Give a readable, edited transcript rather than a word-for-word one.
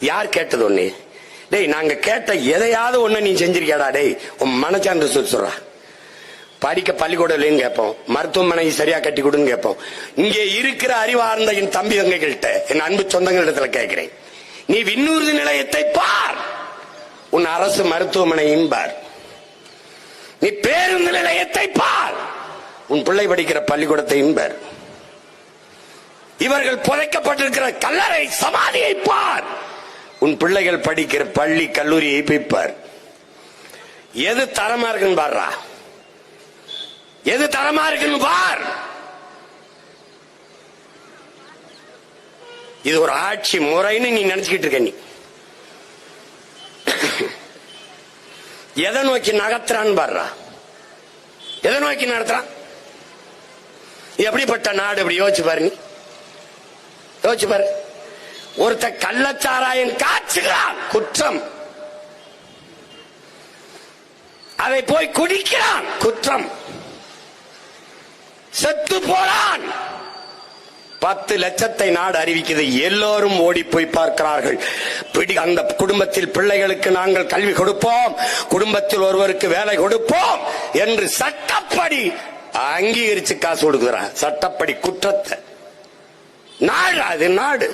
யார் கேட்டது ஒண்ணு? டேய், நாங்க கேட்ட எதையாவது ஒண்ணு நீ செஞ்சிருக்கியாடா? டேய், உன் மனச்சான்று சொல்றா. படிக்க பள்ளிக்கூடம் இல்லைன்னு கேட்போம், மருத்துவமனை சரியா கட்டி கொடுன்னு கேட்போம். இங்கே இருக்கிற அறிவார்ந்த என் தம்பி தங்கைகள்கிட்ட, என் அன்பு சொந்தங்களிடத்துல கேட்கிறேன், நீ விண்ணூர்தி நிலையத்தை பார், உன் அரசு மருத்துவமனையும் பார். நீ பேருந்து நிலையத்தை பார், உன் பிள்ளை படிக்கிற பள்ளிக்கூடத்தையும் பார். இவர்கள் புதைக்கப்பட்டிருக்கிற கல்லறை சமாதியை பார், உன் பிள்ளைகள் படிக்கிற பள்ளி கல்லூரியை போய்ப்பார். எது தரமா இருக்குன்னு பாருடா, எது தரமா இருக்குன்னு பார். இது ஒரு ஆட்சி முறைன்னு நீ நினைச்சுக்கிட்டு இருக்க. நீ எதை நோக்கி நகர்த்துறான்னு பாருடா, எதை நோக்கி நடத்துறான்? எப்படிப்பட்ட நாடு? இப்படி யோசிச்சு பாரு, நீ யோசிச்சு பாரு. ஒருத்த கள்ளச்சாராயம் காய்ச்சுகிறான், குற்றம். அதை போய் குடிக்கிறான், குற்றம். செத்து போறான், 10 லட்சத்தை நாடு அறிவிக்கிறது. எல்லோரும் ஓடி போய் பார்க்கிறார்கள். அந்த குடும்பத்தில் பிள்ளைகளுக்கு நாங்கள் கல்வி கொடுப்போம், குடும்பத்தில் ஒருவருக்கு வேலை கொடுப்போம் என்று சட்டப்படி அங்கீகரிச்சு காசு கொடுக்கிறார். சட்டப்படி குற்றத்தை நாடு, அது நாடு.